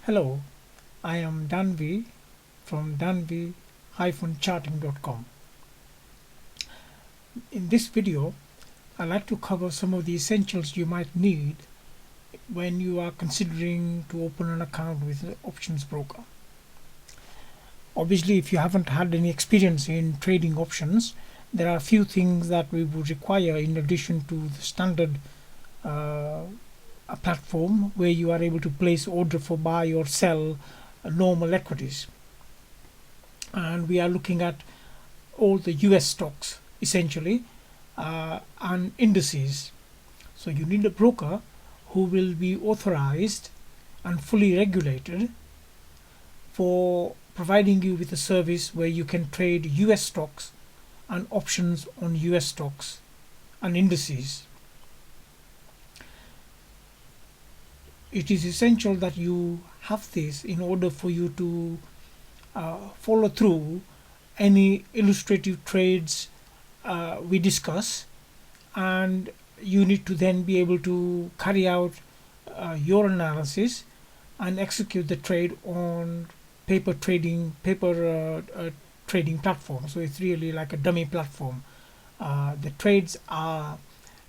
Hello, I am Danvi from danvi-charting.com. In this video, I'd like to cover some of the essentials you might need when you are considering to open an account with an options broker. Obviously, if you haven't had any experience in trading options, there are a few things that we would require in addition to the standard a platform where you are able to place order for buy or sell normal equities. And we are looking at all the US stocks essentially and indices. So you need a broker who will be authorized and fully regulated for providing you with a service where you can trade US stocks and options on US stocks and indices. It is essential that you have this in order for you to follow through any illustrative trades we discuss, and you need to then be able to carry out your analysis and execute the trade on paper trading platform. So it's really like a dummy platform. The trades are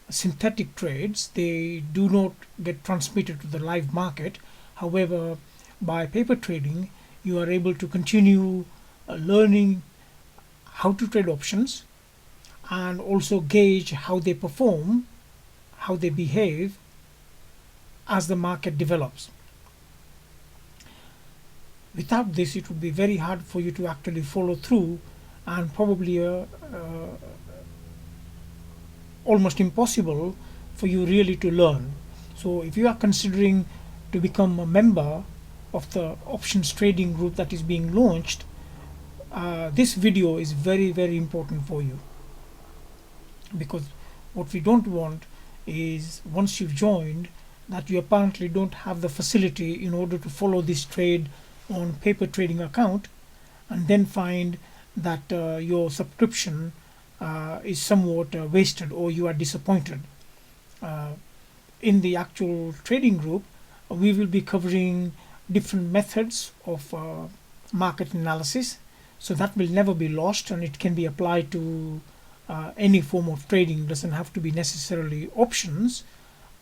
synthetic trades. They do not get transmitted to the live market. However, by paper trading you are able to continue learning how to trade options and also gauge how they perform, how they behave as the market develops. Without this, it would be very hard for you to actually follow through, and probably almost impossible for you really to learn. So if you are considering to become a member of the options trading group that is being launched, this video is very important for you, because what we don't want is, once you've joined, that you apparently don't have the facility in order to follow this trade on paper trading account, and then find that your subscription is somewhat wasted, or you are disappointed. In the actual trading group, we will be covering different methods of market analysis, so that will never be lost, and it can be applied to any form of trading. It doesn't have to be necessarily options,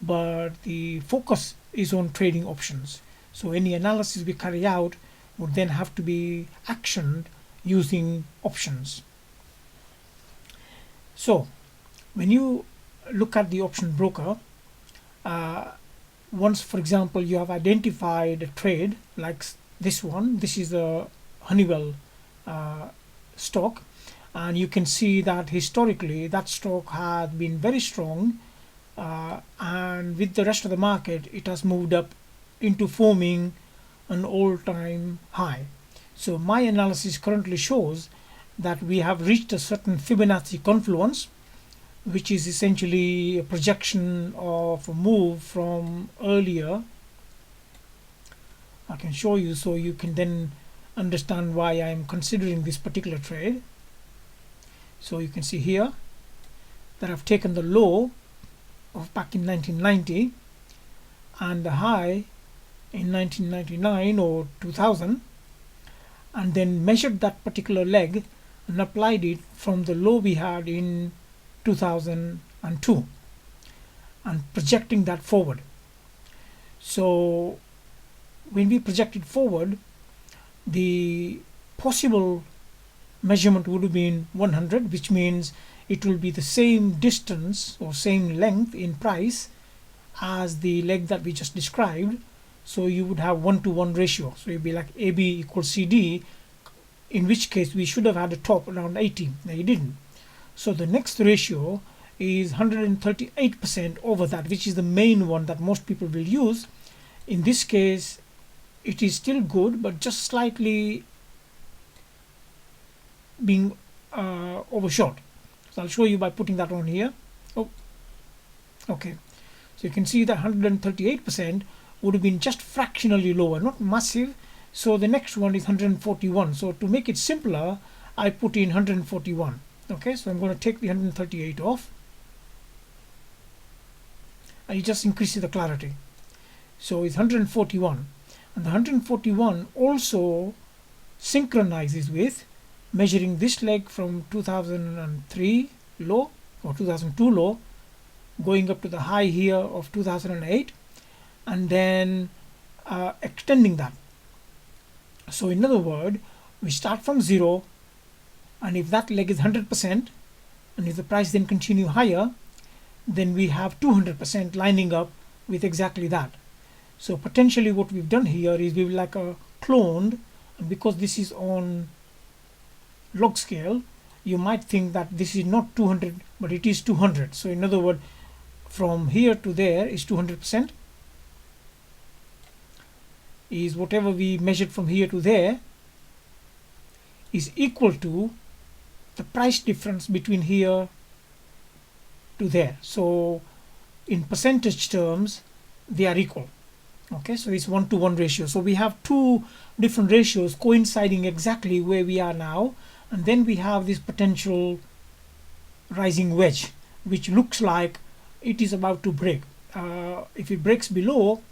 but the focus is on trading options. So any analysis we carry out would then have to be actioned using options. So when you look at the option broker, once, for example, you have identified a trade like this one, this is a Honeywell stock, and you can see that historically that stock has been very strong, and with the rest of the market it has moved up into forming an all-time high. So my analysis currently shows that we have reached a certain Fibonacci confluence, which is essentially a projection of a move from earlier. I can show you so you can then understand why I am considering this particular trade. So you can see here that I've taken the low of back in 1990 and the high in 1999 or 2000, and then measured that particular leg and applied it from the low we had in 2002 and projecting that forward. So when we project it forward, the possible measurement would have been 100, which means it will be the same distance or same length in price as the leg that we just described. So you would have 1-to-1 ratio. So it would be like AB equals CD, in which case we should have had a top around 80. Now you didn't. So the next ratio is 138% over that, which is the main one that most people will use. In this case, it is still good, but just slightly being overshot. So I'll show you by putting that on here. Oh, okay. So you can see that 138% would have been just fractionally lower, not massive. So the next one is 141. So to make it simpler, I put in 141. Okay, so I'm going to take the 138 off, and it just increases the clarity. So it's 141. And the 141 also synchronizes with measuring this leg from 2003 low or 2002 low, going up to the high here of 2008, and then extending that. So in other words, we start from 0, and if that leg is 100%, and if the price then continue higher, then we have 200% lining up with exactly that. So potentially what we've done here is we've like a cloned, and because this is on log scale, you might think that this is not 200, but it is 200. So in other words, from here to there is 200%, is whatever we measured from here to there is equal to the price difference between here to there. So in percentage terms, they are equal. Okay, so it's 1-to-1 ratio. So we have two different ratios coinciding exactly where we are now, and then we have this potential rising wedge, which looks like it is about to break. If it breaks below,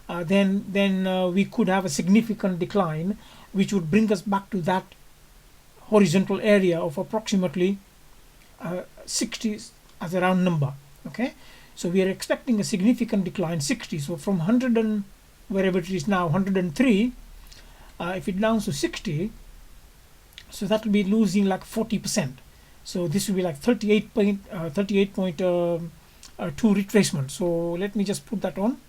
then we could have a significant decline, which would bring us back to that horizontal area of approximately 60 as a round number. Okay, so we are expecting a significant decline, 60. So from 100 and wherever it is now, 103, if it down to 60, so that will be losing like 40%. So this will be like 38.2 retracement. So let me just put that on.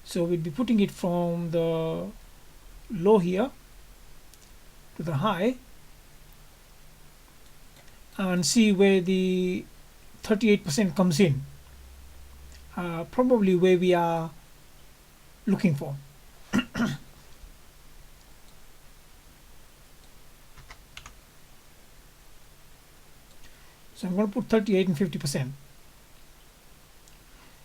So we'll be putting it from the low here to the high, and see where the 38% comes in, probably where we are looking for. So I'm going to put 38 and 50%.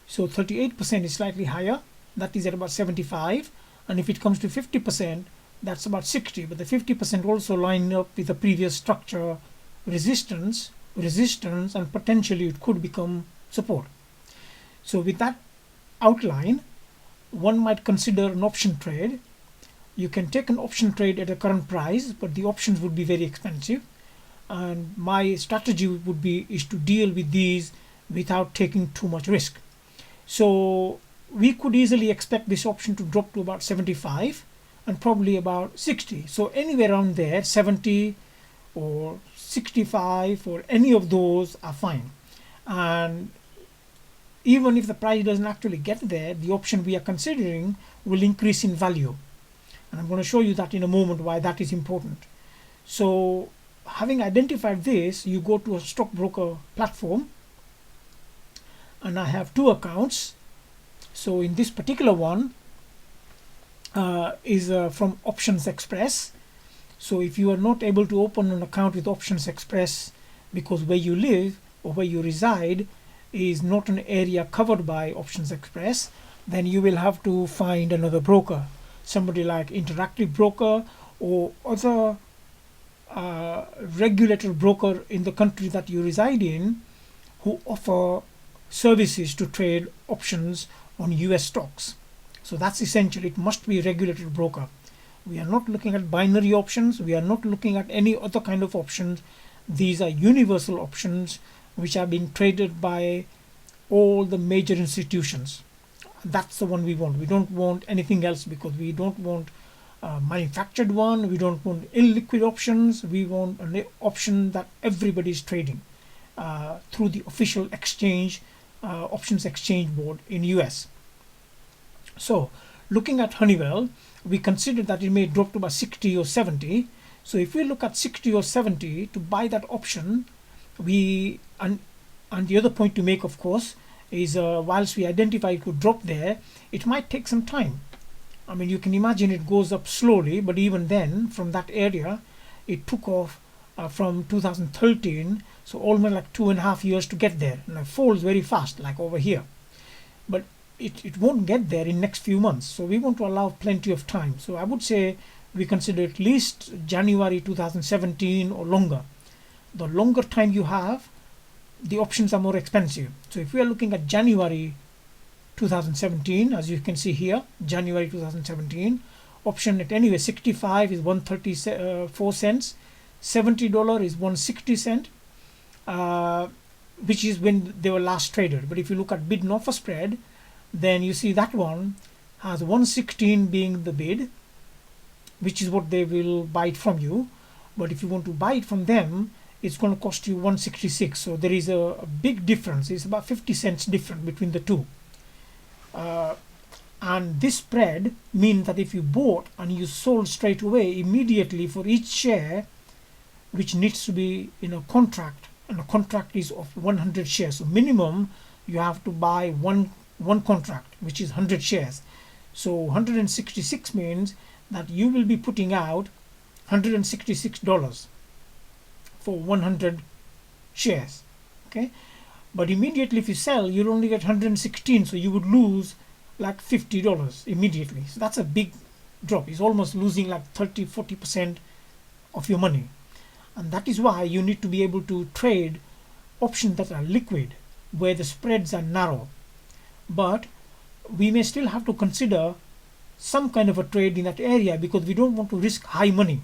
So 38% is slightly higher, that is at about 75, and if it comes to 50%, that's about 60. But the 50% also line up with the previous structure, resistance, and potentially it could become support. So with that outline, one might consider an option trade. You can take an option trade at a current price, but the options would be very expensive, and my strategy would be is to deal with these without taking too much risk. So we could easily expect this option to drop to about 75 and probably about 60. So anywhere around there, 70 or 65 or any of those are fine. And even if the price doesn't actually get there, the option we are considering will increase in value. And I'm going to show you that in a moment, why that is important. So having identified this, you go to a stockbroker platform, and I have two accounts. So in this particular one is from Options Express. So if you are not able to open an account with Options Express because where you live or where you reside is not an area covered by Options Express, then you will have to find another broker, somebody like Interactive Broker or other regulated broker in the country that you reside in who offer services to trade options on US stocks. So that's essential. It must be a regulated broker. We are not looking at binary options. We are not looking at any other kind of options. These are universal options which are being traded by all the major institutions. That's the one we want. We don't want anything else, because we don't want manufactured one. We don't want illiquid options. We want an option that everybody is trading through the official exchange, options exchange board in US. So looking at Honeywell, we consider that it may drop to about 60 or 70. So if we look at 60 or 70 to buy that option, we and the other point to make, of course, is whilst we identify it could drop there, it might take some time. I mean, you can imagine it goes up slowly, but even then, from that area, it took off from 2013, so almost like 2.5 years to get there, and it falls very fast, like over here. But it won't get there in next few months, so we want to allow plenty of time. So I would say we consider at least January 2017 or longer. The longer time you have, the options are more expensive. So if we are looking at January 2017, as you can see here, January 2017, option at anyway 65 is 134 cents, $70 is 160 cent, which is when they were last traded. But if you look at bid and offer spread, then you see that one has 116 being the bid, which is what they will buy it from you. But if you want to buy it from them, it's going to cost you 166. So there is a big difference. It's about 50 cents different between the two. And this spread means that if you bought and you sold straight away immediately for each share, which needs to be in a contract, and a contract is of 100 shares. So minimum you have to buy one contract, which is 100 shares. So 166 means that you will be putting out $166 for 100 shares. Okay, but immediately if you sell, you'll only get 116, so you would lose like $50 immediately. So that's a big drop. It's almost losing like 30-40% of your money. And that is why you need to be able to trade options that are liquid, where the spreads are narrow. But we may still have to consider some kind of a trade in that area, because we don't want to risk high money.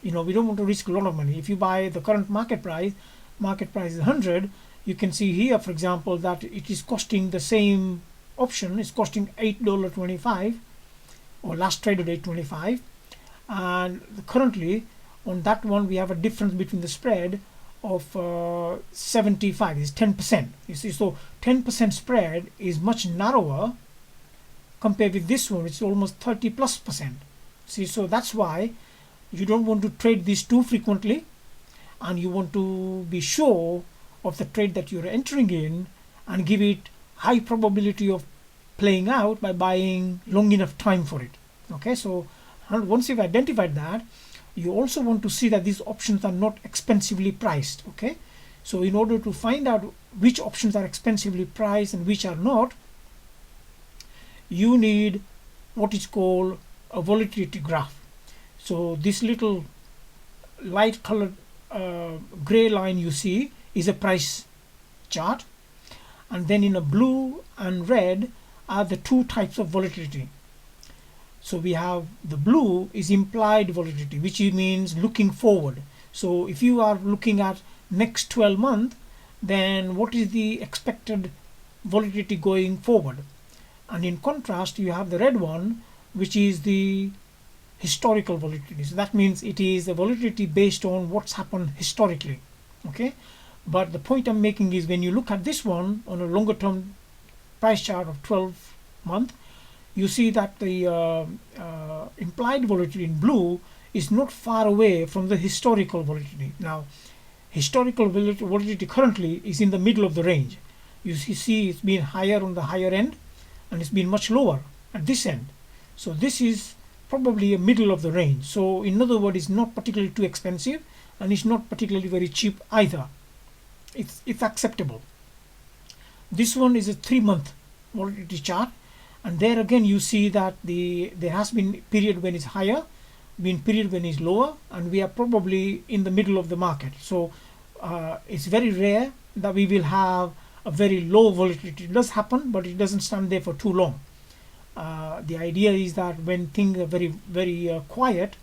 We don't want to risk a lot of money. If you buy the current market price is 100, you can see here, for example, that it is costing the same option is costing $8.25, or last traded $8.25, and currently on that one we have a difference between the spread of 75 is 10%. You see, so 10% spread is much narrower compared with this one, which is almost 30+%. See, so that's why you don't want to trade these too frequently, and you want to be sure of the trade that you're entering in and give it high probability of playing out by buying long enough time for it. Okay, so once you've identified that, you also want to see that these options are not expensively priced. Okay, so in order to find out which options are expensively priced and which are not, you need what is called a volatility graph. So this little light colored gray line you see is a price chart, and then in a blue and red are the two types of volatility. So we have the blue is implied volatility, which means looking forward. So if you are looking at next 12 months, then what is the expected volatility going forward? And in contrast, you have the red one, which is the historical volatility. So that means it is a volatility based on what's happened historically. Okay, but the point I'm making is, when you look at this one on a longer term price chart of 12 month, you see that the implied volatility in blue is not far away from the historical volatility. Now, historical volatility currently is in the middle of the range. You see it's been higher on the higher end, and it's been much lower at this end. So this is probably a middle of the range. So in other words, it's not particularly too expensive, and it's not particularly very cheap either. It's acceptable. This one is a 3-month volatility chart, and there again you see that there has been period when it's higher, been period when it's lower, and we are probably in the middle of the market. So it's very rare that we will have a very low volatility. It does happen, but it doesn't stand there for too long. The idea is that when things are very quiet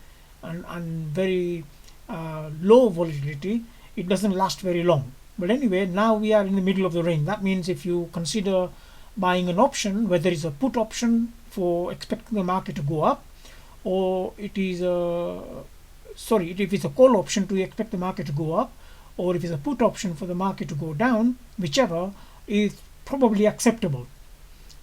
and very low volatility, it doesn't last very long. But anyway, now we are in the middle of the range. That means if you consider buying an option, whether it's a put option for expecting the market to go up, or it is if it's a call option to expect the market to go up, or if it's a put option for the market to go down, whichever is probably acceptable.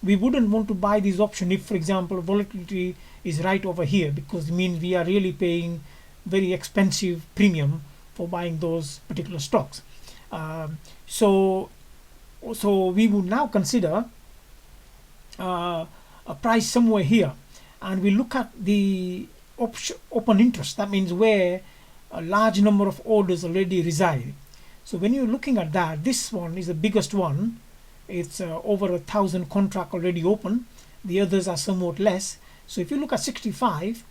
We wouldn't want to buy this option if, for example, volatility is right over here, because it means we are really paying very expensive premium for buying those particular stocks. So we would now consider a price somewhere here, and we look at the open interest. That means where a large number of orders already reside. So when you're looking at that, this one is the biggest one. It's over 1,000 contract already open. The others are somewhat less. So if you look at 65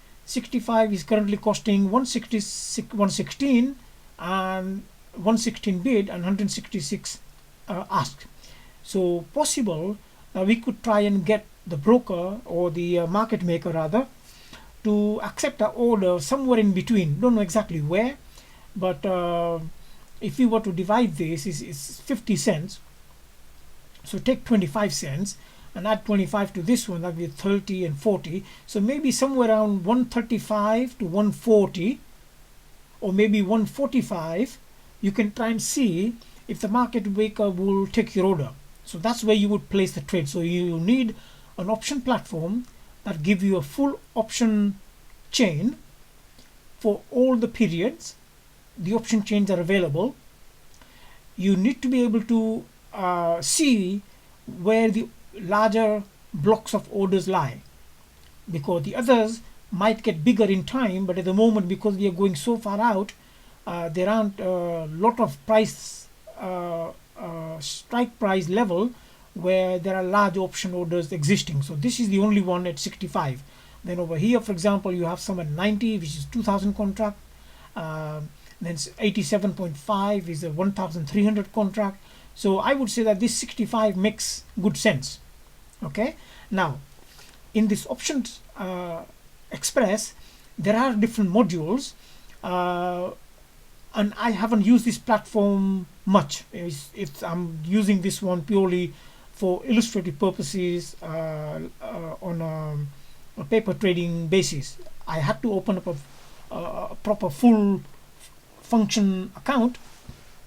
is currently costing 116, and 116 bid and 166 asked. So possible we could try and get the broker or the market maker rather to accept our order somewhere in between. Don't know exactly where, but if we were to divide this, is 50 cents. So take 25 cents and add 25 to this one, that would be 30 and 40. So maybe somewhere around 135 to 140 or maybe 145, you can try and see if the market maker will take your order. So that's where you would place the trade. So you need an option platform that give you a full option chain for all the periods. The option chains are available. You need to be able to see where the larger blocks of orders lie, because the others might get bigger in time, but at the moment, because we are going so far out, there aren't a lot of price strike price level where there are large option orders existing. So this is the only one at 65. Then over here, for example, you have some at 90, which is 2000 contract. Then 87.5 is a 1300 contract. So I would say that this 65 makes good sense. Okay, now in this options express, there are different modules, and I haven't used this platform much. I'm using this one purely for illustrative purposes on a paper trading basis. I had to open up a proper full function account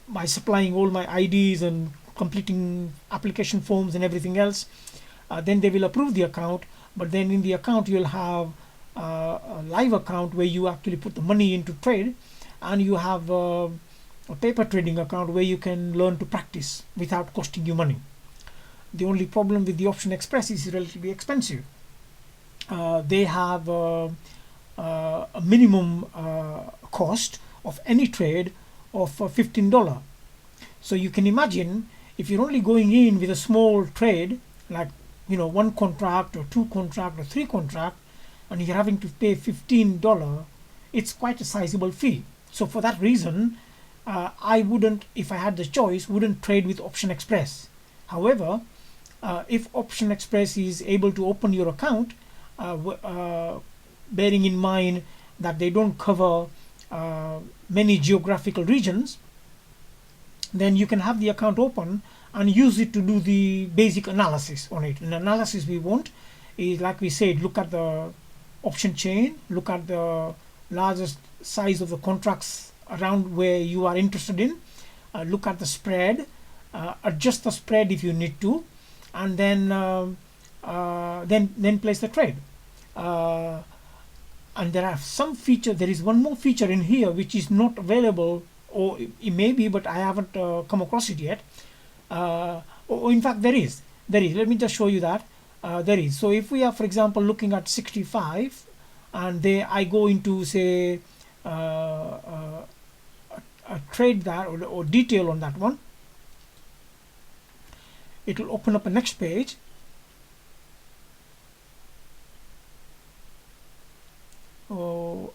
by supplying all my IDs and completing application forms and everything else. Then they will approve the account, but then in the account you'll have a live account where you actually put the money into trade, and you have a paper trading account where you can learn to practice without costing you money. The only problem with the Option Express is it's relatively expensive. They have a minimum cost of any trade of $15. So you can imagine if you're only going in with a small trade, like one contract or two contract or three contract, and you're having to pay $15, it's quite a sizable fee. So for that reason, I wouldn't, if I had the choice, wouldn't trade with Option Express. However, if Option Express is able to open your account, bearing in mind that they don't cover many geographical regions, then you can have the account open and use it to do the basic analysis on it. And analysis we want is, like we said, look at the option chain, look at the largest size of the contracts around where you are interested in, look at the spread, adjust the spread if you need to, and then place the trade. And there are some feature. There is one more feature in here which is not available, or it may be, but I haven't come across it yet. Or in fact, there is. Let me just show you that. There is. So if we are, for example, looking at 65, and there I go into, say, a trade that or detail on that one, it will open up a next page. No,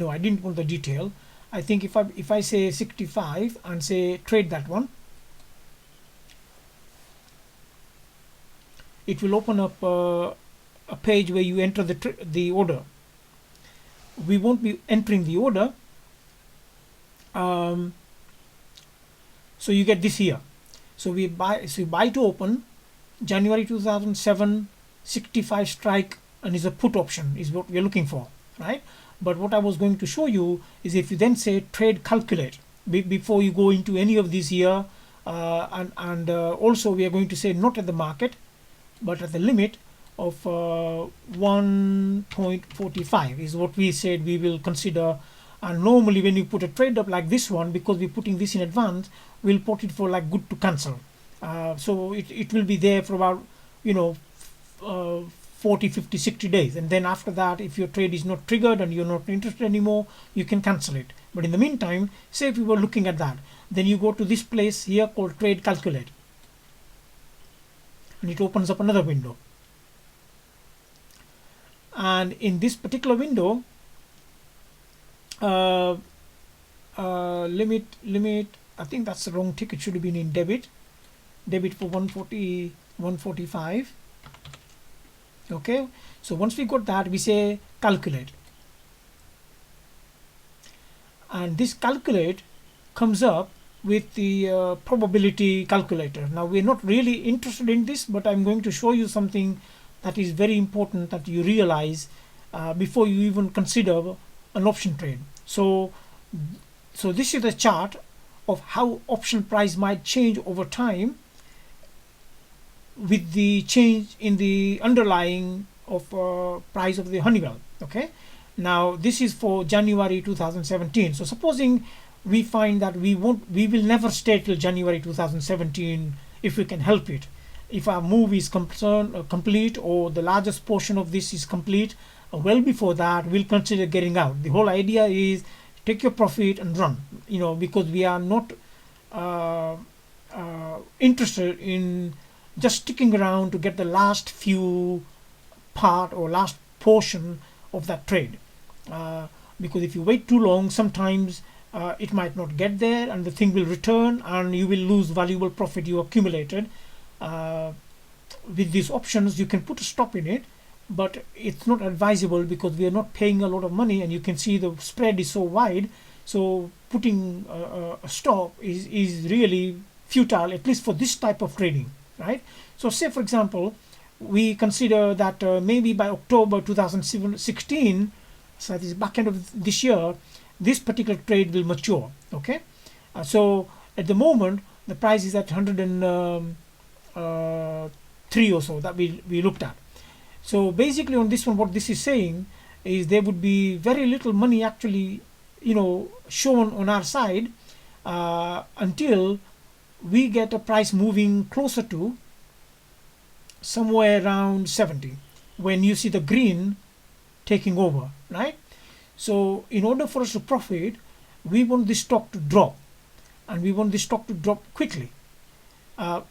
I didn't want the detail. I think if I say 65 and say trade that one, it will open up a page where you enter the order. We won't be entering the order, so you get this here. So we buy to open January 2007, 65 strike, and is a put option is what we are looking for, right? But what I was going to show you is if you then say trade calculate before you go into any of these here, and also we are going to say not at the market but at the limit of 1.45 is what we said we will consider. And normally when you put a trade up like this one, because we're putting this in advance, we'll put it for like good to cancel. So it will be there for about 40, 50, 60 days, and then after that, if your trade is not triggered and you're not interested anymore, you can cancel it. But in the meantime, say if you were looking at that, then you go to this place here called trade calculate, and it opens up another window. And in this particular window, limit, I think that's the wrong tick. It should have been in debit for 140, 145. Okay, so once we got that, we say calculate, and this calculate comes up with the probability calculator. Now we're not really interested in this, but I'm going to show you something that is very important that you realize before you even consider an option trade. So this is a chart of how option price might change over time with the change in the underlying of price of the Honeywell. Okay, now this is for January 2017. So supposing we find that we will never stay till January 2017 if we can help it. If our move is complete, or the largest portion of this is complete, well before that, we'll consider getting out. The whole idea is take your profit and run, because we are not interested in just sticking around to get the last few part or last portion of that trade, because if you wait too long, sometimes it might not get there and the thing will return and you will lose valuable profit you accumulated. With these options, you can put a stop in it, but it's not advisable because we are not paying a lot of money, and you can see the spread is so wide. So putting a stop is really futile, at least for this type of trading, right? So say for example, we consider that maybe by October 2016, so that is back end of this year, this particular trade will mature. Okay, so at the moment the price is at 103 or so that we looked at. So basically on this one, what this is saying is there would be very little money actually shown on our side until we get a price moving closer to somewhere around 70, when you see the green taking over, right? So in order for us to profit, we want this stock to drop, and we want this stock to drop quickly.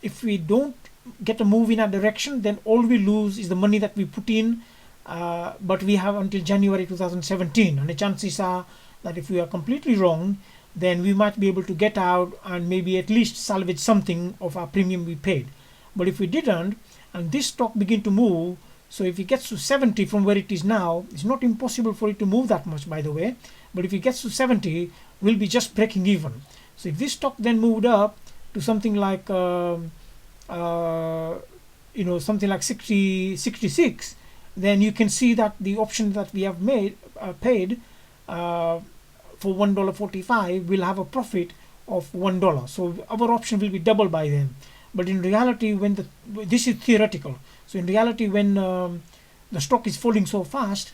If we don't get a move in our direction, then all we lose is the money that we put in, but we have until January 2017, and the chances are that if we are completely wrong, then we might be able to get out and maybe at least salvage something of our premium we paid. But if we didn't, and this stock begin to move, so if it gets to 70 from where it is now, it's not impossible for it to move that much, by the way, but if it gets to 70, we'll be just breaking even. So if this stock then moved up to something like something like 60, 66, then you can see that the option that we have paid for $1.45 will have a profit of $1. So our option will be double by then. But in reality, this is theoretical. So in reality, when the stock is falling so fast,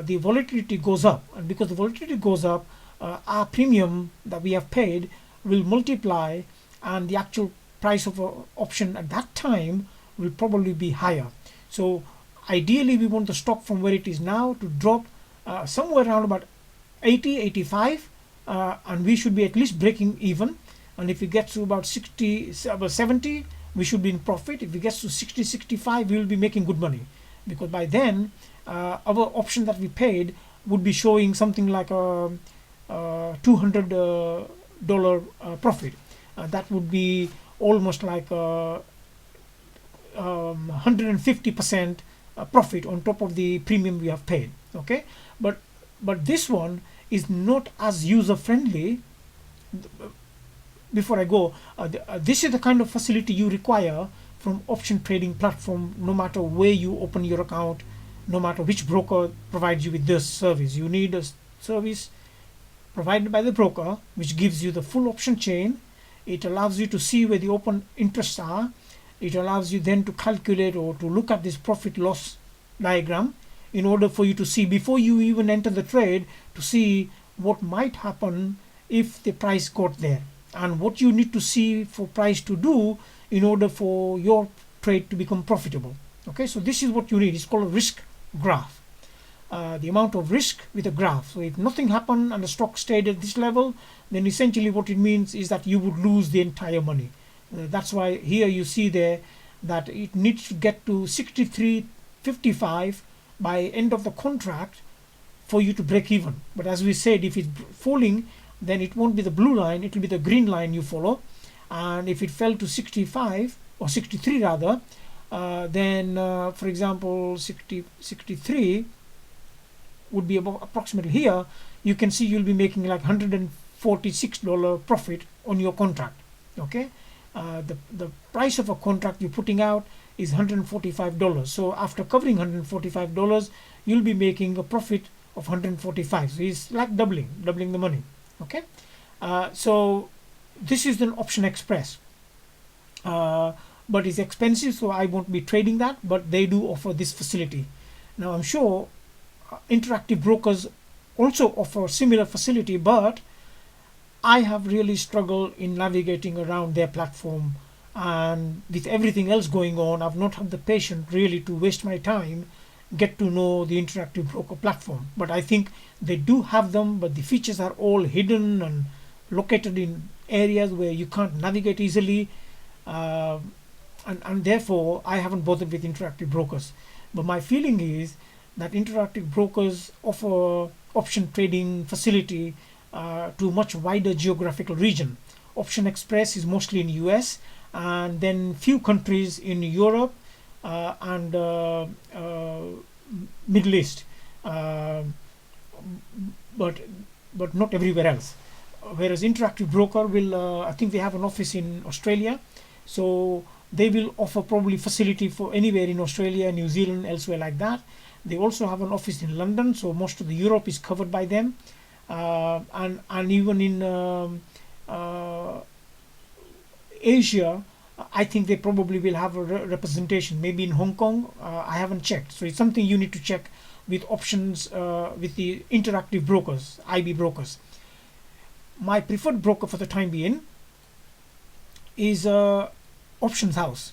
the volatility goes up, and because the volatility goes up, our premium that we have paid will multiply, and the actual price of an option at that time will probably be higher. So ideally, we want the stock from where it is now to drop somewhere around about 80, 85, and we should be at least breaking even. And if it gets to about 60, about 70, we should be in profit. If it gets to 60, 65, we will be making good money, because by then our option that we paid would be showing something like a $200 profit. That would be almost like 150% profit on top of the premium we have paid. Okay, but this one is not as user friendly. Before I go, this is the kind of facility you require from option trading platform, no matter where you open your account, no matter which broker provides you with this service. You need a service provided by the broker which gives you the full option chain. It allows you to see where the open interests are. It allows you then to calculate or to look at this profit loss diagram in order for you to see, before you even enter the trade, to see what might happen if the price got there, and what you need to see for price to do in order for your trade to become profitable. Okay, so this is what you need. It's called a risk graph. The amount of risk with a graph. So if nothing happened and the stock stayed at this level, then essentially what it means is that you would lose the entire money. That's why here you see there that it needs to get to 63.55 by end of the contract for you to break even. But as we said, if it's falling, then it won't be the blue line, it will be the green line you follow. And if it fell to 65 or 63 rather, then for example 63 would be about approximately here, you can see you'll be making like $146 profit on your contract. Okay, the price of a contract you're putting out is $145. So after covering $145, you'll be making a profit of 145. So it's like doubling the money. Okay, so this is an option express, but it's expensive, so I won't be trading that, but they do offer this facility. Now I'm sure interactive brokers also offer similar facility, but I have really struggled in navigating around their platform, and with everything else going on, I've not had the patience really to waste my time get to know the interactive broker platform. But I think they do have them, but the features are all hidden and located in areas where you can't navigate easily, and therefore I haven't bothered with interactive brokers. But my feeling is that interactive brokers offer option trading facility to a much wider geographical region. Option Express is mostly in US, and then few countries in Europe and Middle East, but not everywhere else. Whereas interactive broker will, I think they have an office in Australia, so they will offer probably facility for anywhere in Australia, New Zealand, elsewhere like that. They also have an office in London, so most of the Europe is covered by them, and even in Asia, I think they probably will have a representation, maybe in Hong Kong. I haven't checked, so it's something you need to check with options, with the interactive brokers, IB brokers. My preferred broker for the time being is Options House.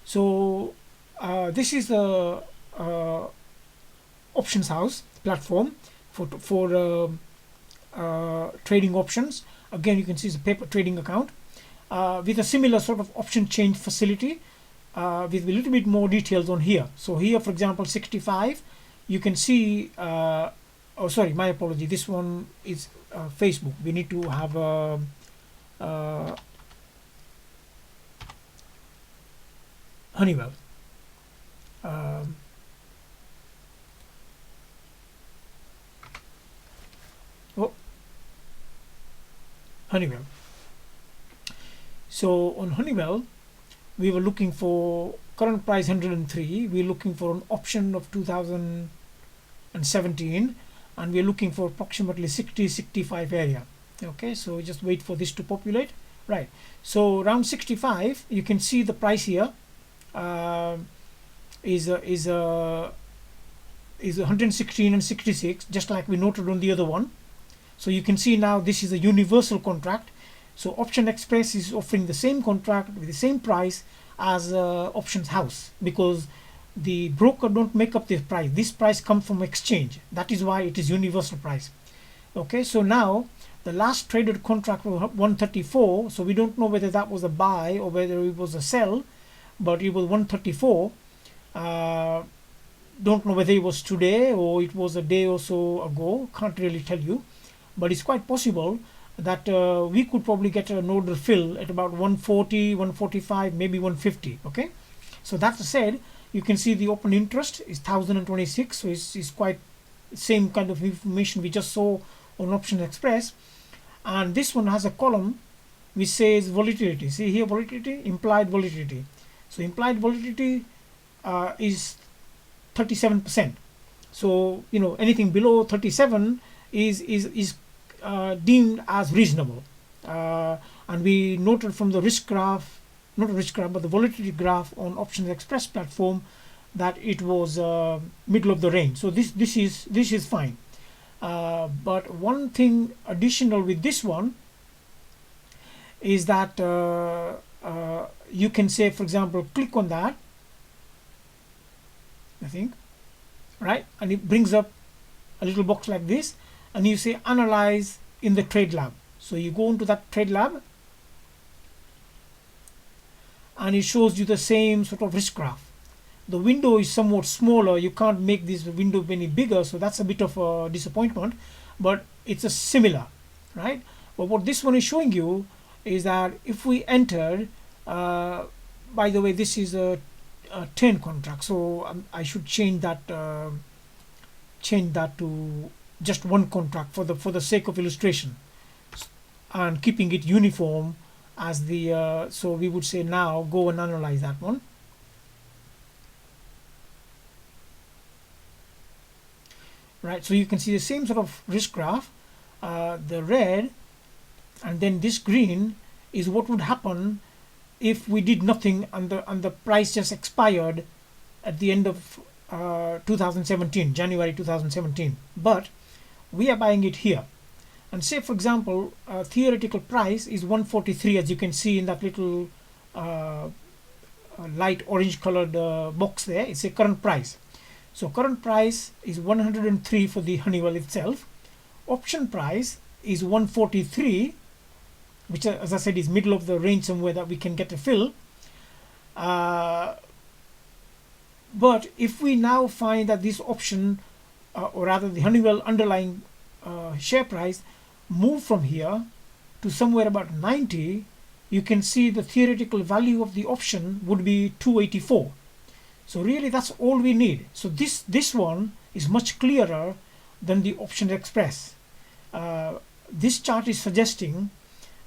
So this is the Options House platform for trading options. Again, you can see it's a paper trading account with a similar sort of option change facility, with a little bit more details on here. So here, for example, 65, you can see, oh sorry, my apology, this one is Facebook. We need to have Honeywell. Honeywell. So on Honeywell, we were looking for current price 103. We're looking for an option of 2017, and we're looking for approximately 60-65 area. Okay, so just wait for this to populate. Right, so around 65, you can see the price here is 116 and 66, just like we noted on the other one. So you can see now this is a universal contract. So Option Express is offering the same contract with the same price as Options House, because the broker don't make up this price. This price comes from exchange. That is why it is universal price. Okay, so now the last traded contract was 134. So we don't know whether that was a buy or whether it was a sell, but it was 134. Don't know whether it was today or it was a day or so ago. Can't really tell you, but it's quite possible that we could probably get an order fill at about 140, 145, maybe 150. Okay, so that said, you can see the open interest is 1026, so it's quite same kind of information we just saw on Option Express. And this one has a column which says volatility. See here, volatility, implied volatility. So implied volatility is 37%. So you know, anything below 37 is deemed as reasonable, and we noted from the risk graph, not a risk graph but the volatility graph on Options Express platform, that it was middle of the range. So this is fine, but one thing additional with this one is that you can say, for example, click on that, I think, right, and it brings up a little box like this, and you say analyze in the trade lab. So you go into that trade lab and it shows you the same sort of risk graph. The window is somewhat smaller, you can't make this window any bigger, so that's a bit of a disappointment, but it's a similar. right? But what this one is showing you is that if we entered, by the way, this is a 10 contract, so I should change that to just one contract for the sake of illustration, and keeping it uniform as the so we would say now go and analyze that one. Right, so you can see the same sort of risk graph. The red and then this green is what would happen if we did nothing and the price just expired at the end of 2017, January 2017. But we are buying it here, and say for example theoretical price is 143, as you can see in that little light orange colored box there. It's a current price. So current price is 103 for the Honeywell itself. Option price is 143, which as I said is middle of the range somewhere that we can get a fill. But if we now find that this option, or rather the Honeywell underlying share price, move from here to somewhere about 90, you can see the theoretical value of the option would be 284. So really that's all we need. So this one is much clearer than the option express. This chart is suggesting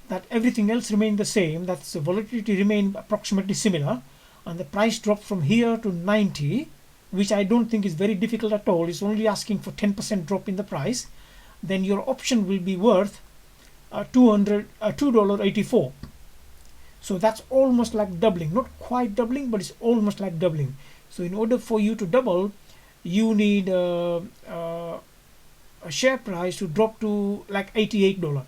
that everything else remained the same, that the volatility remained approximately similar, and the price dropped from here to 90, which I don't think is very difficult at all. It's only asking for 10% drop in the price. Then your option will be worth $2.84. So that's almost like doubling, not quite doubling, but it's almost like doubling. So in order for you to double, you need a share price to drop to like $88,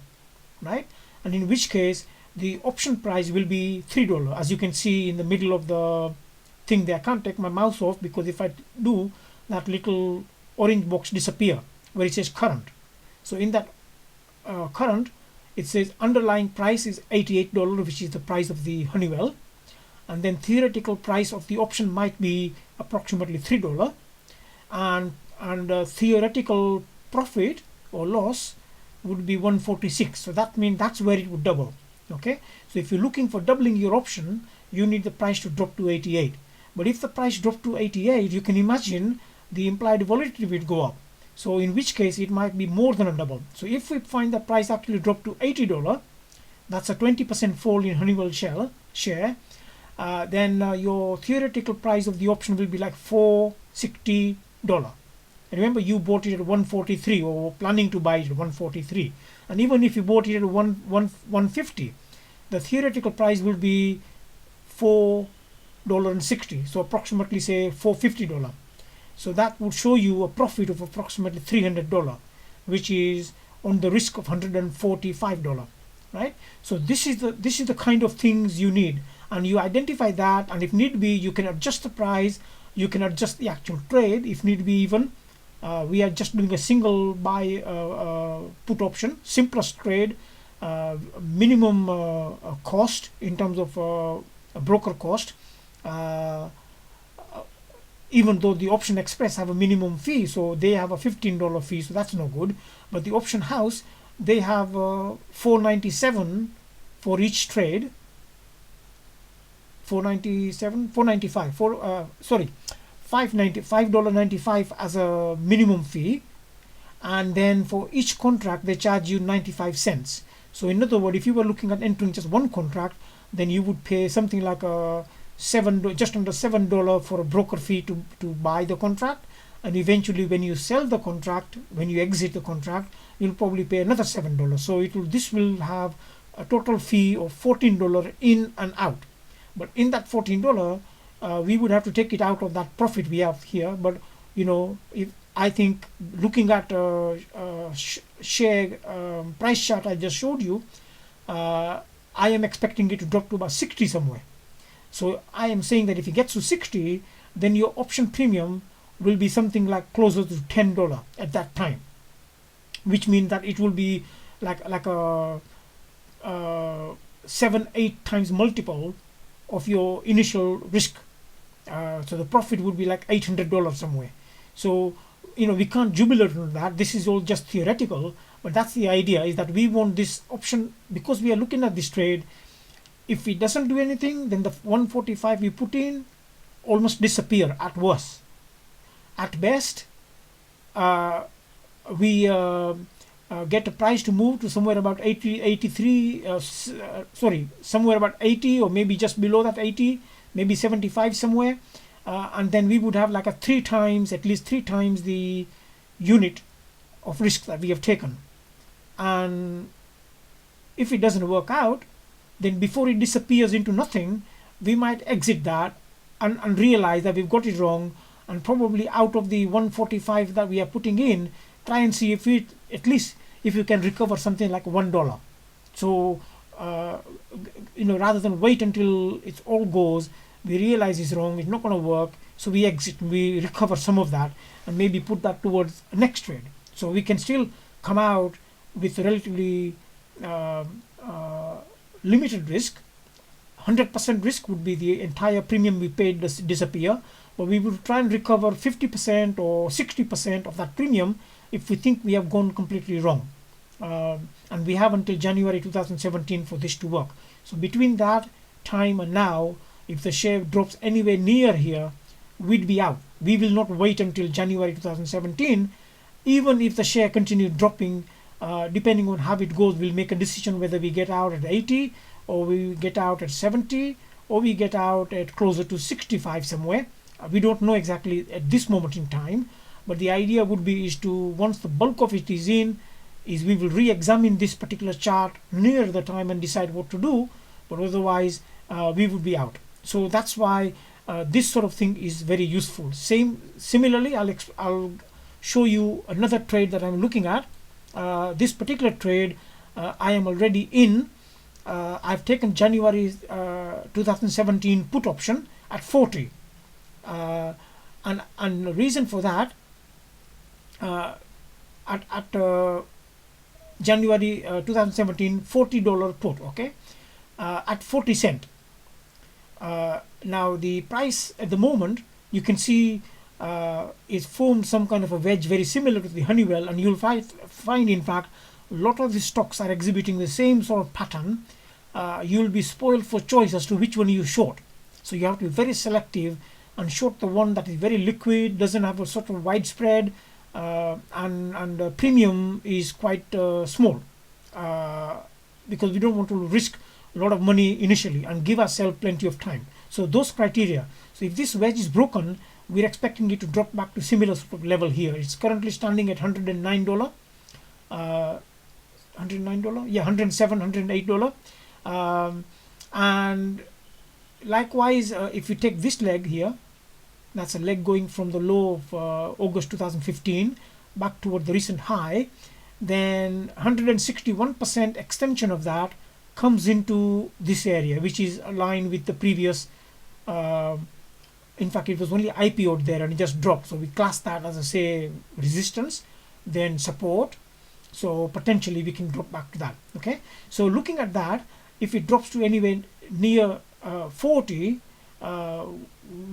right? And in which case the option price will be $3, as you can see in the middle of the thing there. I can't take my mouse off because if I do, that little orange box disappear where it says current. So in that current, it says underlying price is $88, which is the price of the Honeywell, and then theoretical price of the option might be approximately $3, and theoretical profit or loss would be 146. So that means that's where it would double. Okay, so if you're looking for doubling your option, you need the price to drop to 88. But if the price dropped to 88, you can imagine the implied volatility will go up. So in which case it might be more than a double. So if we find the price actually dropped to $80, that's a 20% fall in Honeywell share. Then your theoretical price of the option will be like $460. And remember, you bought it at 143 or planning to buy it at 143. And even if you bought it at 150, the theoretical price will be $4.60. So approximately say $450. So that would show you a profit of approximately $300, which is on the risk of $145, right? So this is the kind of things you need, and you identify that, and if need be, you can adjust the price, you can adjust the actual trade if need be. Even we are just doing a single buy put option, simplest trade, minimum cost in terms of broker cost. Even though the option express have a minimum fee, so they have a $15 fee, so that's no good. But the option house, they have $4.97 for each trade. $5.95 as a minimum fee, and then for each contract they charge you 95 cents. So in other words, if you were looking at entering just one contract, then you would pay something like a just under $7 for a broker fee to buy the contract, and eventually when you sell the contract, when you exit the contract, you'll probably pay another $7. So this will have a total fee of $14 in and out. But in that $14, we would have to take it out of that profit we have here. But if I think looking at share price chart I just showed you, I am expecting it to drop to about 60 somewhere. So I am saying that if it gets to 60, then your option premium will be something like closer to $10 at that time, which means that it will be like a 7-8 times multiple of your initial risk. So the profit would be like $800 somewhere. So we can't jubilate on that. This is all just theoretical, But that's the idea, is that we want this option, because we are looking at this trade. If it doesn't do anything, then the 145 we put in almost disappear at worst. At best, we get a price to move to somewhere about 80, 83, somewhere about 80, or maybe just below that 80, maybe 75 somewhere, and then we would have like a at least three times the unit of risk that we have taken. And if it doesn't work out, then before it disappears into nothing, we might exit that and realize that we've got it wrong, and probably out of the 145 that we are putting in, try and see if it, at least if you can recover something like $1. So rather than wait until it all goes, we realize it's wrong, it's not going to work, so we exit, we recover some of that and maybe put that towards next trade. So we can still come out with relatively limited risk. 100% risk would be the entire premium we paid disappear, but we will try and recover 50% or 60% of that premium if we think we have gone completely wrong. And we have until January 2017 for this to work. So between that time and now, if the share drops anywhere near here, we'd be out. We will not wait until January 2017. Even if the share continues dropping, depending on how it goes, we'll make a decision whether we get out at 80, or we get out at 70, or we get out at closer to 65 somewhere. We don't know exactly at this moment in time, but the idea would be is to, once the bulk of it is in, is we will re-examine this particular chart near the time and decide what to do, but otherwise we would be out. So that's why this sort of thing is very useful. Similarly, I'll show you another trade that I'm looking at. This particular trade I am already in. I've taken January 2017 put option at 40, and the reason for that, at January 2017, $40 put, okay, at 40 cent. Now the price at the moment, you can see is formed some kind of a wedge very similar to the Honeywell, and you'll find in fact a lot of the stocks are exhibiting the same sort of pattern. You'll be spoiled for choice as to which one you short. So you have to be very selective and short the one that is very liquid, doesn't have a sort of widespread, and the premium is quite small, because we don't want to risk a lot of money initially and give ourselves plenty of time. So those criteria. So if this wedge is broken, we're expecting it to drop back to similar sort of level here. It's currently standing at $109, $109, yeah, $107, $108. And likewise, if you take this leg here, that's a leg going from the low of August 2015 back toward the recent high, then 161% extension of that comes into this area, which is aligned with the previous. In fact, it was only IPO'd there and it just dropped. So we class that as say resistance, then support. So potentially we can drop back to that. Okay. So looking at that, if it drops to anywhere near 40,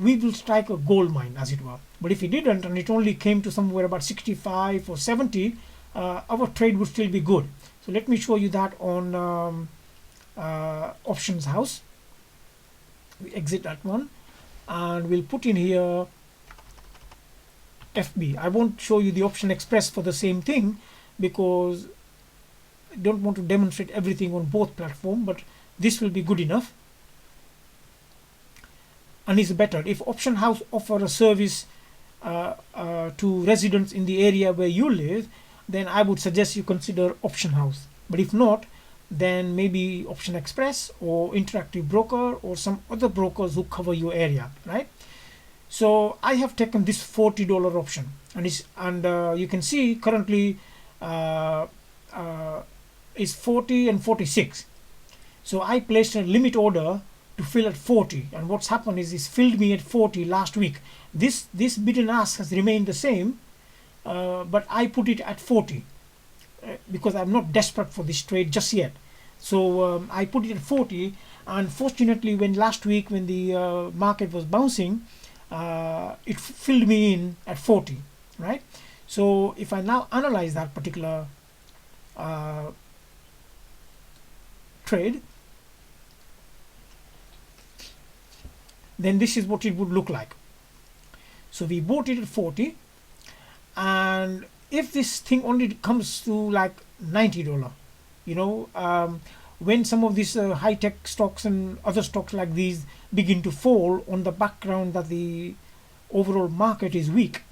we will strike a gold mine, as it were. But if it didn't, and it only came to somewhere about 65 or 70, our trade would still be good. So let me show you that on options house. We exit that one, and we'll put in here FB. I won't show you the option express for the same thing because I don't want to demonstrate everything on both platforms, but this will be good enough and is better. If option house offer a service to residents in the area where you live, then I would suggest you consider option house. But if not, then maybe Option Express or Interactive Broker or some other brokers who cover your area, right? So I have taken this $40 option, and you can see currently is 40 and 46. So I placed a limit order to fill at 40, and what's happened is it's filled me at 40 last week. This bid and ask has remained the same, but I put it at 40 because I'm not desperate for this trade just yet. So I put it at 40, and fortunately last week when the market was bouncing, it filled me in at 40, right? So if I now analyze that particular trade, then this is what it would look like. So we bought it at 40, and if this thing only comes to like $90, you know, when some of these high-tech stocks and other stocks like these begin to fall on the background that the overall market is weak,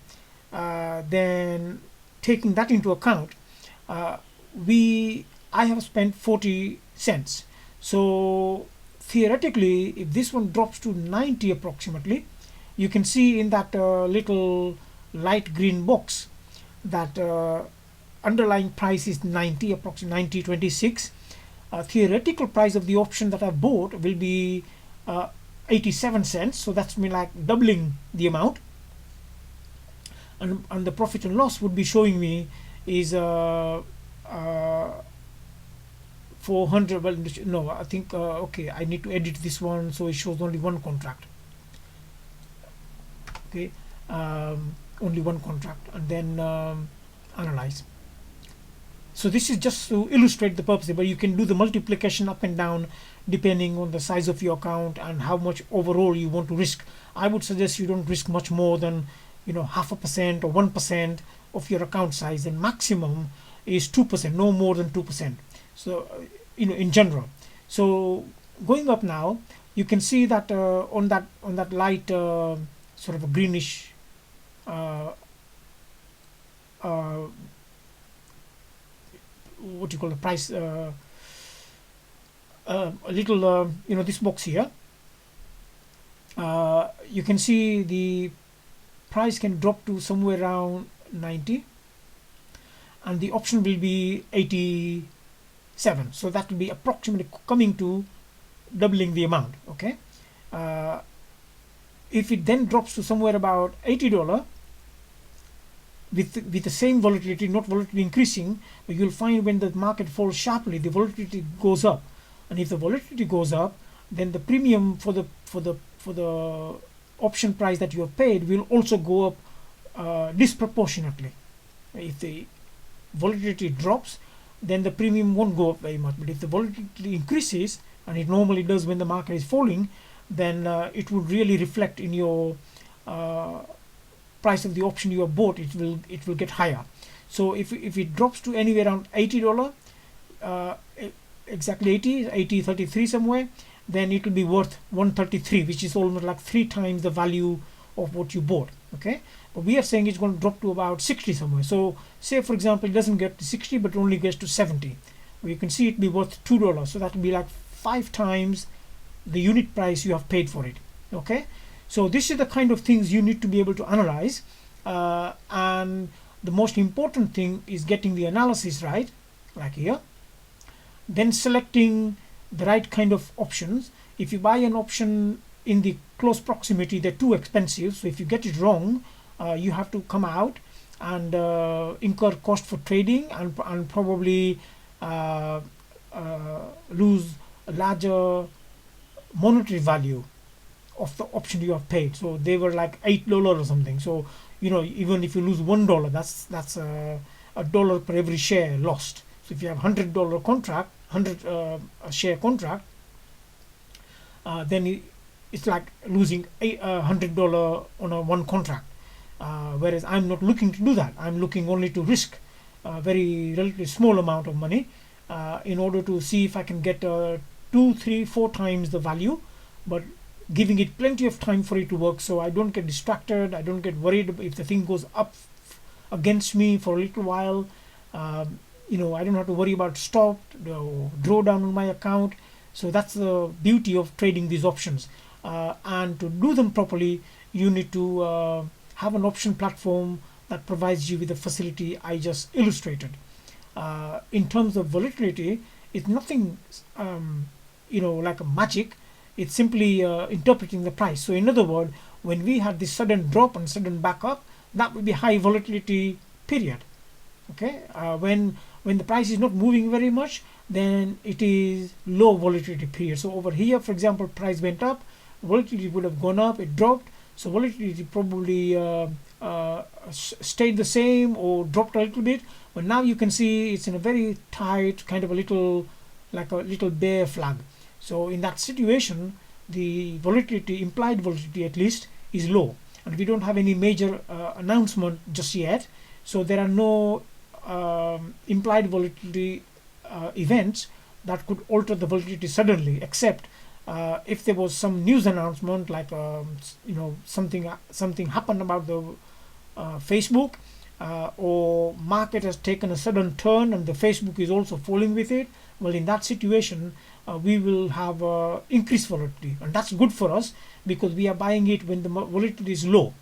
then taking that into account, I have spent 40 cents. So theoretically, if this one drops to 90 approximately, you can see in that little light green box that underlying price is 90, approximately 90.26. Theoretical price of the option that I bought will be 87 cents, so that's me like doubling the amount, and the profit and loss would be showing me is 400. Well, no, I think okay, I need to edit this one so it shows only one contract. Okay, only one contract, and then analyze. So this is just to illustrate the purpose, but you can do the multiplication up and down depending on the size of your account and how much overall you want to risk. I would suggest you don't risk much more than 0.5% or 1% of your account size, and maximum is 2%, no more than 2%. So in general. So going up now, you can see that on that light sort of a greenish what you call the price, a little this box here, you can see the price can drop to somewhere around 90, and the option will be 87, so that will be approximately coming to doubling the amount. Okay, if it then drops to somewhere about $80 with the same volatility, not volatility increasing, but you'll find when the market falls sharply, the volatility goes up, and if the volatility goes up, then the premium for the option price that you have paid will also go up disproportionately. If the volatility drops, then the premium won't go up very much, but if the volatility increases, and it normally does when the market is falling, then it would really reflect in your price of the option you have bought. It will get higher. So if it drops to anywhere around $80, exactly 80.33 somewhere, then it will be worth 133, which is almost like 3 times the value of what you bought. Okay, but we are saying it's going to drop to about 60 somewhere. So say for example it doesn't get to 60 but only gets to 70, well, you can see it be worth $2, so that will be like 5 times the unit price you have paid for it. Okay, so this is the kind of things you need to be able to analyze, and the most important thing is getting the analysis right, like here, then selecting the right kind of options. If you buy an option in the close proximity, they're too expensive, so if you get it wrong, you have to come out and incur cost for trading and probably lose a larger monetary value of the option you have paid. So they were like $8 or something, so even if you lose $1, that's a dollar per every share lost. So if you have $100 contract, 100 share contract, then it's like losing $100 on a one contract, whereas I'm not looking to do that. I'm looking only to risk a very relatively small amount of money in order to see if I can get 2, 3, 4 times the value, but giving it plenty of time for it to work, so I don't get distracted, I don't get worried if the thing goes up against me for a little while. I don't have to worry about stop, drawdown on my account. So that's the beauty of trading these options, and to do them properly you need to have an option platform that provides you with the facility I just illustrated. In terms of volatility, it's nothing like a magic. It's simply interpreting the price. So in other words, when we had this sudden drop and sudden back up, that will be high volatility period. Okay, when the price is not moving very much, then it is low volatility period. So over here, for example, price went up, volatility would have gone up, it dropped, so volatility probably stayed the same or dropped a little bit, but now you can see it's in a very tight kind of a little, like a little bear flag. So in that situation, the volatility, implied volatility at least, is low, and we don't have any major announcement just yet. So there are no implied volatility events that could alter the volatility suddenly, except if there was some news announcement, like something happened about the Facebook, or market has taken a sudden turn and the Facebook is also falling with it. Well, in that situation, we will have increased volatility, and that's good for us because we are buying it when the volatility is low,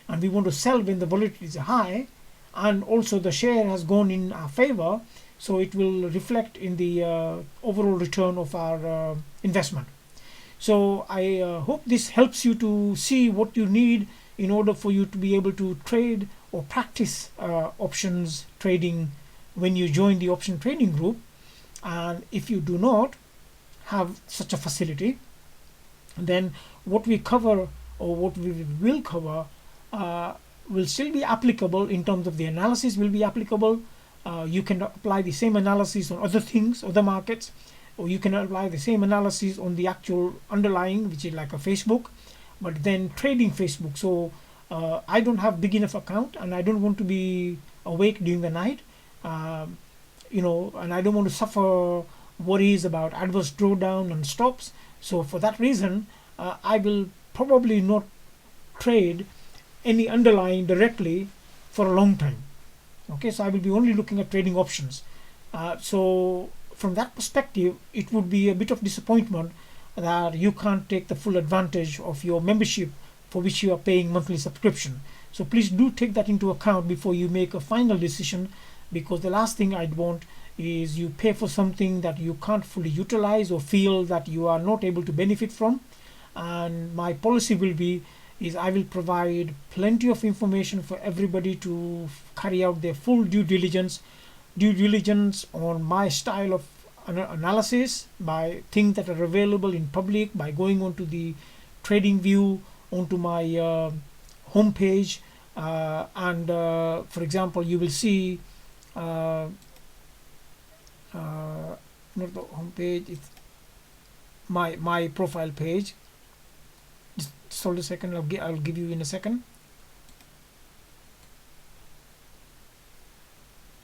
and we want to sell when the volatility is high, and also the share has gone in our favor, so it will reflect in the overall return of our investment. So I hope this helps you to see what you need in order for you to be able to trade or practice options trading when you join the option trading group. And if you do not have such a facility, then what we cover, or what we will cover, will still be applicable in terms of the analysis will be applicable. You can apply the same analysis on other things, other markets, or you can apply the same analysis on the actual underlying, which is like a Facebook, but then trading Facebook. So I don't have big enough account, and I don't want to be awake during the night, and I don't want to suffer worries about adverse drawdown and stops. So for that reason, I will probably not trade any underlying directly for a long time. Okay, so I will be only looking at trading options. So from that perspective, it would be a bit of disappointment that you can't take the full advantage of your membership for which you are paying monthly subscription. So please do take that into account before you make a final decision, because the last thing I'd want is you pay for something that you can't fully utilize or feel that you are not able to benefit from. And my policy will be is I will provide plenty of information for everybody to carry out their full due diligence on my style of analysis, by things that are available in public, by going onto the trading view, onto my home page, and for example, you will see not the home page, it's my profile page. Just hold a second, I'll give you in a second.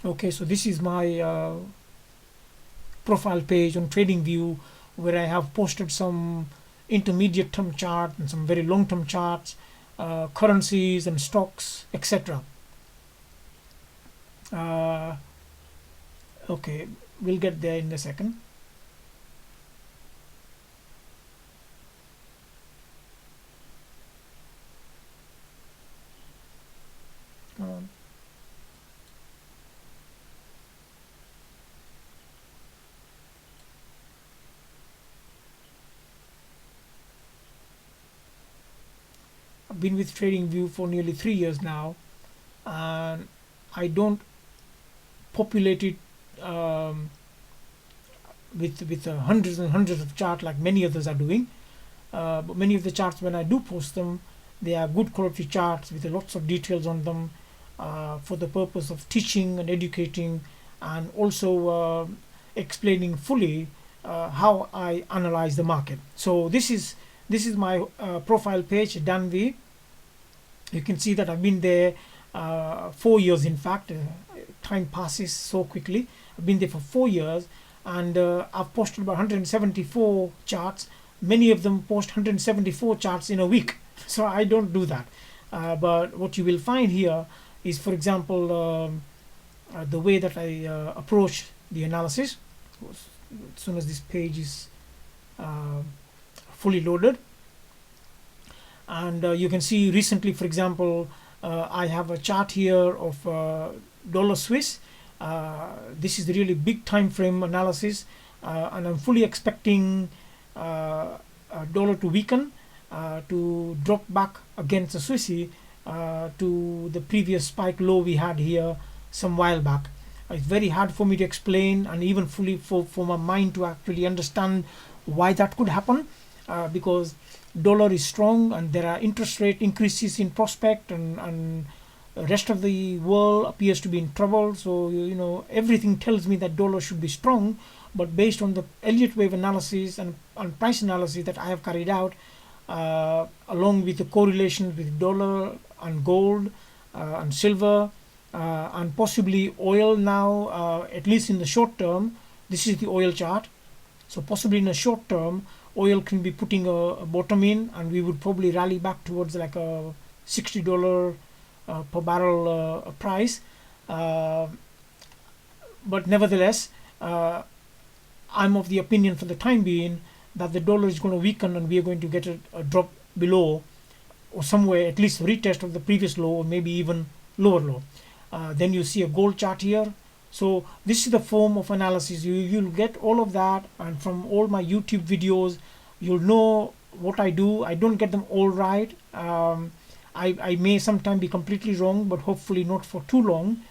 Okay, so this is my profile page on TradingView, where I have posted some intermediate term chart and some very long term charts, currencies and stocks, etc. Okay, we'll get there in a second. I've been with TradingView for nearly 3 years now, and I don't populate it with hundreds and hundreds of charts like many others are doing. But many of the charts, when I do post them, they are good quality charts with lots of details on them, for the purpose of teaching and educating, and also explaining fully how I analyze the market. So this is my profile page, Danvi. You can see that I've been there 4 years. In fact, time passes so quickly. I've been there for 4 years, and I've posted about 174 charts. Many of them post 174 charts in a week, so I don't do that. But what you will find here is, for example, the way that I approach the analysis. As soon as this page is fully loaded, and you can see recently, for example, I have a chart here of dollar Swiss. This is the really big time frame analysis, and I'm fully expecting dollar to weaken, to drop back against the Swissy to the previous spike low we had here some while back. It's very hard for me to explain, and even fully for my mind to actually understand why that could happen, because dollar is strong and there are interest rate increases in prospect, and The rest of the world appears to be in trouble, so everything tells me that dollar should be strong. But based on the Elliott wave analysis and price analysis that I have carried out, along with the correlations with dollar and gold and silver and possibly oil now, at least in the short term. This is the oil chart. So possibly in the short term, oil can be putting a bottom in, and we would probably rally back towards like a $60 per barrel price. But nevertheless, I'm of the opinion for the time being that the dollar is going to weaken, and we are going to get a drop below, or somewhere at least retest of the previous low, or maybe even lower low. Then you see a gold chart here. So this is the form of analysis. You'll get all of that, and from all my YouTube videos, you'll know what I do. I don't get them all right. I may sometimes be completely wrong, but hopefully not for too long,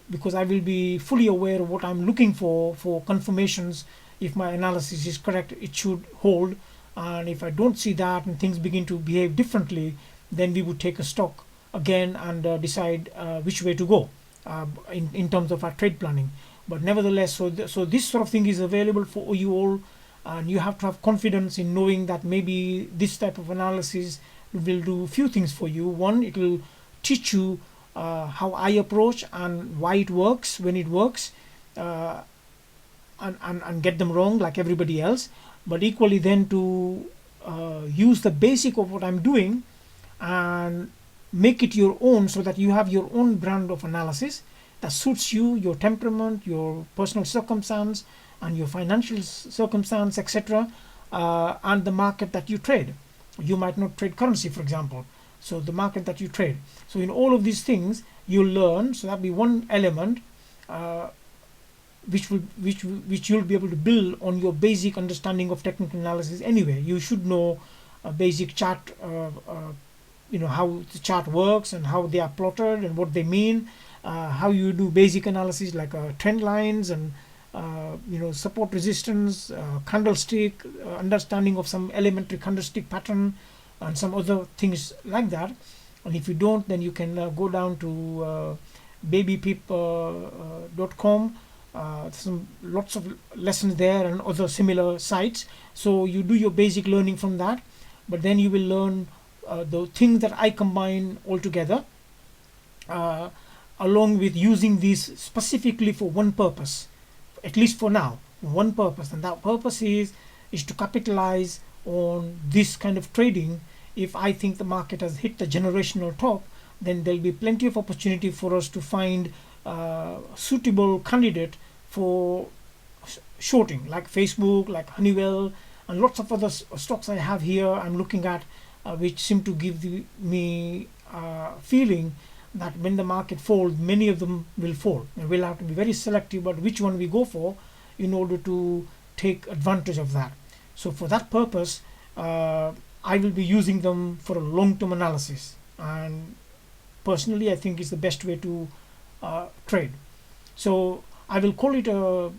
because I will be fully aware of what I'm looking for confirmations. If my analysis is correct, it should hold, and if I don't see that and things begin to behave differently, then we would take a stock again and decide which way to go in terms of our trade planning. But nevertheless, so this sort of thing is available for you all, and you have to have confidence in knowing that maybe this type of analysis will do a few things for you. One, it will teach you how I approach and why it works when it works, and get them wrong like everybody else. But equally then to use the basic of what I'm doing and make it your own, so that you have your own brand of analysis that suits you, your temperament, your personal circumstance, and your financial circumstance, etc., and the market that you trade. You might not trade currency, for example, so the market that you trade. So in all of these things you'll learn. So that'll be one element which you'll be able to build on your basic understanding of technical analysis anyway. You should know a basic chart, how the chart works and how they are plotted and what they mean, how you do basic analysis like trend lines and support resistance, candlestick, understanding of some elementary candlestick pattern and some other things like that. And if you don't, then you can go down to babypeep.com. Lots of lessons there and other similar sites. So you do your basic learning from that, but then you will learn the things that I combine all together, along with using these specifically for one purpose, at least for now, one purpose, and that purpose is to capitalize on this kind of trading. If I think the market has hit the generational top, then there'll be plenty of opportunity for us to find suitable candidate for shorting, like Facebook, like Honeywell, and lots of other stocks I have here I'm looking at, which seem to give me feeling that when the market falls, many of them will fall, and we'll have to be very selective about which one we go for in order to take advantage of that. So for that purpose, I will be using them for a long-term analysis, and personally I think is the best way to trade. So I will call it a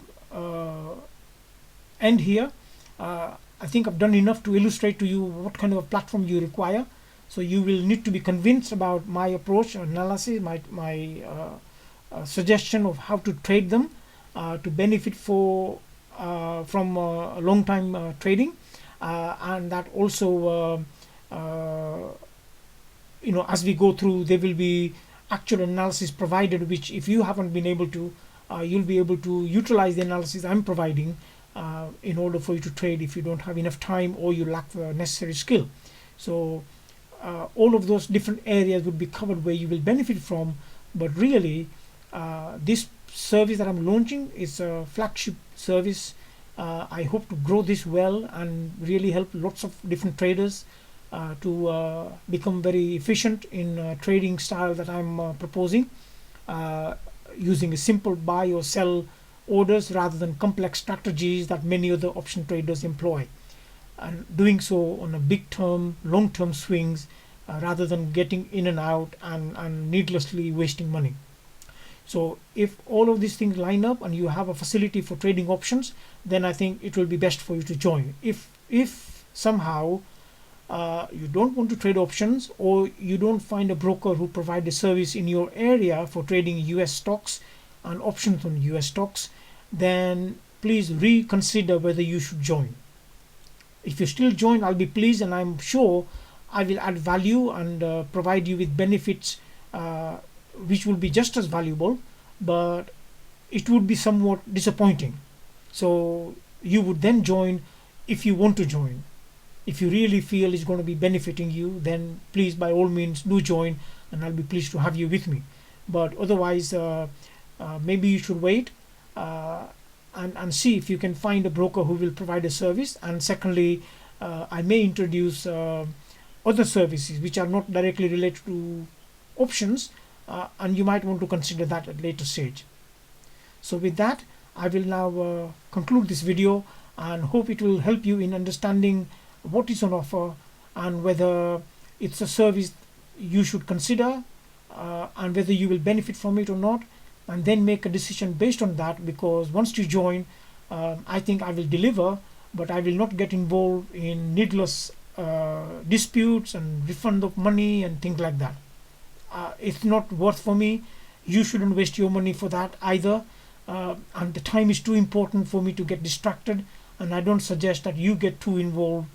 end here. I think I've done enough to illustrate to you what kind of a platform you require. So you will need to be convinced about my approach or analysis, my suggestion of how to trade them to benefit from a long time trading, and that also as we go through, there will be actual analysis provided, which if you haven't been able to, you'll be able to utilize the analysis I'm providing in order for you to trade if you don't have enough time or you lack the necessary skill. So all of those different areas would be covered where you will benefit from. But really, this service that I'm launching is a flagship service. I hope to grow this well and really help lots of different traders to become very efficient in trading style that I'm proposing, using a simple buy or sell orders rather than complex strategies that many other option traders employ, and doing so on a big term, long term swings, rather than getting in and out and needlessly wasting money. So if all of these things line up and you have a facility for trading options, then I think it will be best for you to join. If somehow you don't want to trade options, or you don't find a broker who provide a service in your area for trading US stocks and options on US stocks, then please reconsider whether you should join. If you still join, I'll be pleased, and I'm sure I will add value and provide you with benefits which will be just as valuable, but it would be somewhat disappointing. So you would then join if you want to join. If you really feel it's going to be benefiting you, then please, by all means, do join, and I'll be pleased to have you with me. But otherwise, maybe you should wait and see if you can find a broker who will provide a service. And secondly, I may introduce other services which are not directly related to options, and you might want to consider that at a later stage. So with that, I will now conclude this video, and hope it will help you in understanding what is on offer and whether it's a service you should consider, and whether you will benefit from it or not, and then make a decision based on that. Because once you join, I think I will deliver, but I will not get involved in needless disputes and refund of money and things like that. It's not worth for me. You shouldn't waste your money for that either, and the time is too important for me to get distracted, and I don't suggest that you get too involved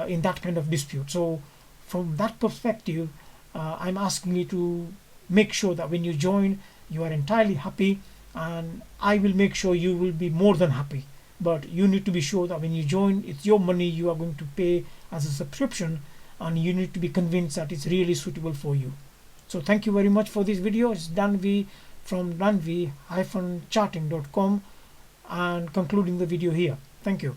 in that kind of dispute. So from that perspective, I'm asking you to make sure that when you join, you are entirely happy, and I will make sure you will be more than happy. But you need to be sure that when you join, it's your money you are going to pay as a subscription, and you need to be convinced that it's really suitable for you. So thank you very much for this video. It's Danvi from danvi-charting.com, and concluding the video here. Thank you.